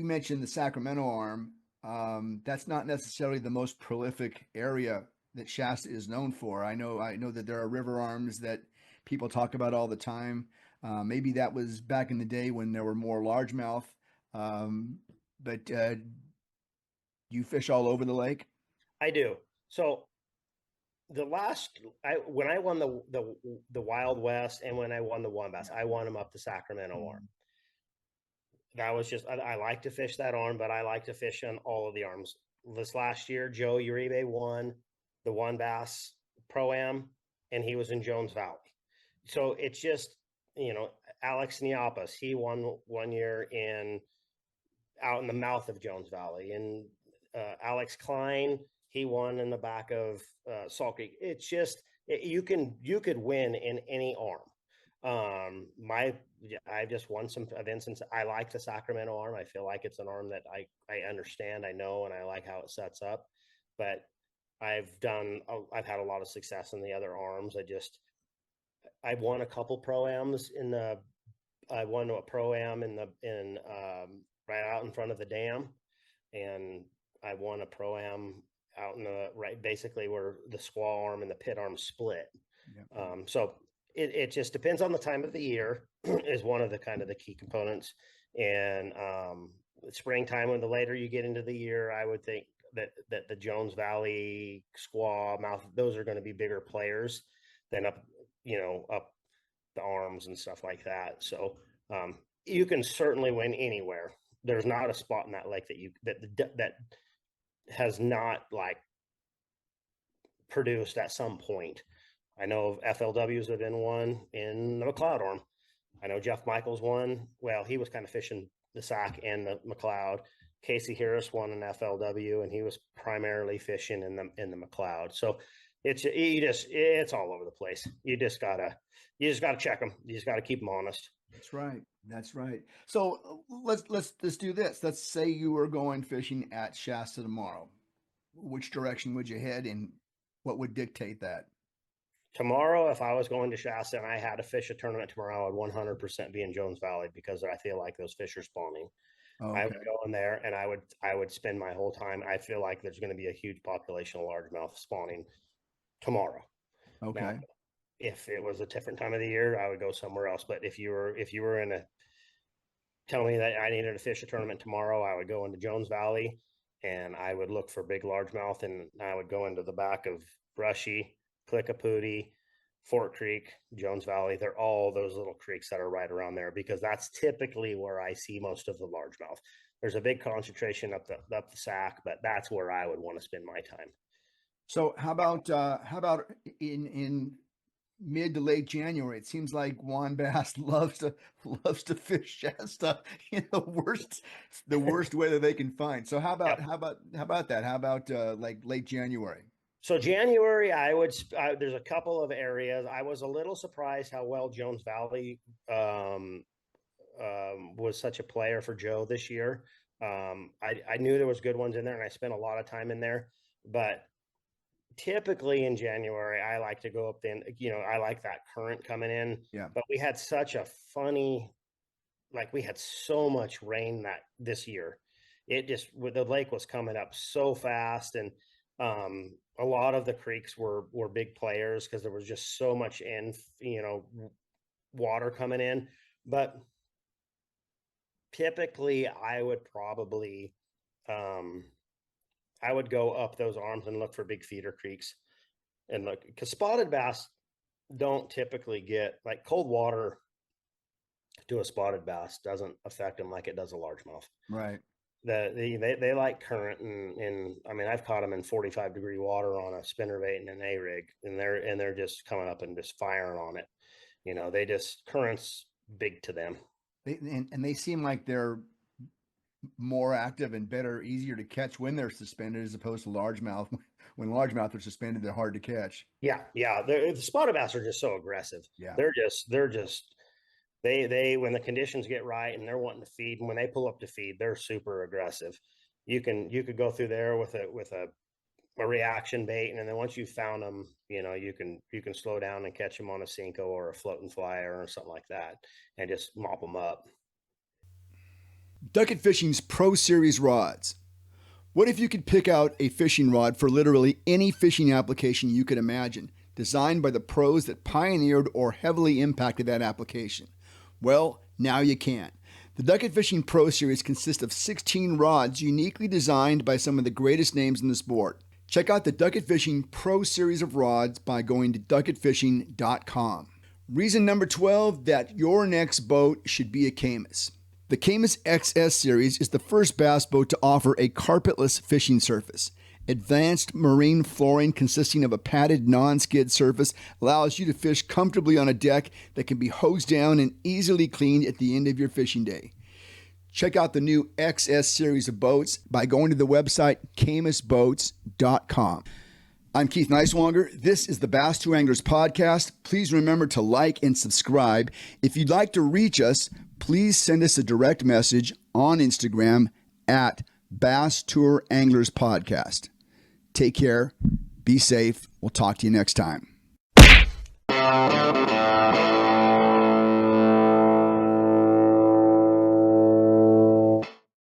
mentioned the Sacramento arm. That's not necessarily the most prolific area that Shasta is known for. I know that there are river arms that people talk about all the time. Maybe that was back in the day when there were more largemouth. Um, but you fish all over the lake? I do. So the last I when I won the Wild West and when I won the One Bass, I won them up the Sacramento arm. That was just I like to fish that arm, but I like to fish on all of the arms. This last year, Joe Uribe won the One Bass Pro Am, and he was in Jones Valley. So it's just Alex Niapas, he won 1 year in out in the mouth of Jones Valley, and Alex Klein, he won in the back of Salt Creek. It's just you could win in any arm. My I've just won some events, and I like the Sacramento arm. I feel like it's an arm that I understand, I know, and I like how it sets up. But I've had a lot of success in the other arms. I've won a couple pro-ams in the I won a pro-am in right out in front of the dam, and I won a pro-am out in the right basically where the squaw arm and the pit arm split. Yeah. So it just depends on the time of the year is one of the kind of the key components. And springtime, when the later you get into the year, I would think that the Jones Valley squaw mouth, those are going to be bigger players than up the arms and stuff like that. So you can certainly win anywhere. There's not a spot in that lake that has not like produced at some point. I know FLWs have been one in the McLeod arm. I know Jeff Michaels won. Well, he was kind of fishing the Sac and the McLeod. Casey Harris won an FLW, and he was primarily fishing in the McLeod. So it's all over the place. You just gotta check them. You just gotta keep them honest. That's right. That's right. So let's do this. Let's say you were going fishing at Shasta tomorrow. Which direction would you head, and what would dictate that? Tomorrow, if I was going to Shasta and I had to fish a tournament tomorrow, I would 100% be in Jones Valley because I feel like those fish are spawning. I would Okay. go in there and I would spend my whole time. I feel like there's going to be a huge population of largemouth spawning tomorrow. Now, Okay. if it was a different time of the year, I would go somewhere else. But if you were in a tell me that I needed to fish a tournament tomorrow, I would go into Jones Valley and I would look for big largemouth, and I would go into the back of Brushy, Clickapooty, Fort Creek, Jones Valley. They're all those little creeks that are right around there because that's typically where I see most of the largemouth. There's a big concentration up the Sac, but that's where I would want to spend my time. So how about in mid to late January? It seems like Juan Bass loves to fish Shasta in the worst weather they can find. So how about Yep. how about how about that? How about like late January? So January, there's a couple of areas. I was a little surprised how well Jones Valley was such a player for Joe this year. I knew there was good ones in there, and I spent a lot of time in there. But typically in January, I like to go up then. I like that current coming in. Yeah. But we had such a funny, like we had so much rain that this year, the lake was coming up so fast, and a lot of the creeks were big players because there was just so much water coming in. But typically um I would go up those arms and look for big feeder creeks and look because spotted bass don't typically get like cold water to a spotted bass doesn't affect them like it does a largemouth. Right. They like current, and I mean I've caught them in 45-degree water on a spinnerbait and an A rig, and they're just coming up and just firing on it. They just currents big to them. And they seem like they're more active and better, easier to catch when they're suspended as opposed to largemouth. When largemouth are suspended, they're hard to catch. Yeah, yeah. The spotted bass are just so aggressive. Yeah. They're just they when the conditions get right and they're wanting to feed, and when they pull up to feed, they're super aggressive. You could go through there with a reaction bait, and then once you've found them, you can slow down and catch them on a Cinco or a floating flyer or something like that, and just mop them up. Ducket Fishing's Pro Series rods. What if you could pick out a fishing rod for literally any fishing application you could imagine, designed by the pros that pioneered or heavily impacted that application? Well, now you can. The Ducket Fishing Pro Series consists of 16 rods uniquely designed by some of the greatest names in the sport. Check out the Ducket Fishing Pro Series of rods by going to ducketfishing.com. Reason number 12 that your next boat should be a Caymas. The Caymas XS Series is the first bass boat to offer a carpetless fishing surface. Advanced marine flooring consisting of a padded non-skid surface allows you to fish comfortably on a deck that can be hosed down and easily cleaned at the end of your fishing day. Check out the new XS series of boats by going to the website caymasboats.com. I'm Keith Neiswanger. This is the Bass Tour Anglers podcast. Please remember to like and subscribe. If you'd like to reach us, please send us a direct message on Instagram at Bass Tour Anglers Podcast. Take care. Be safe. We'll talk to you next time.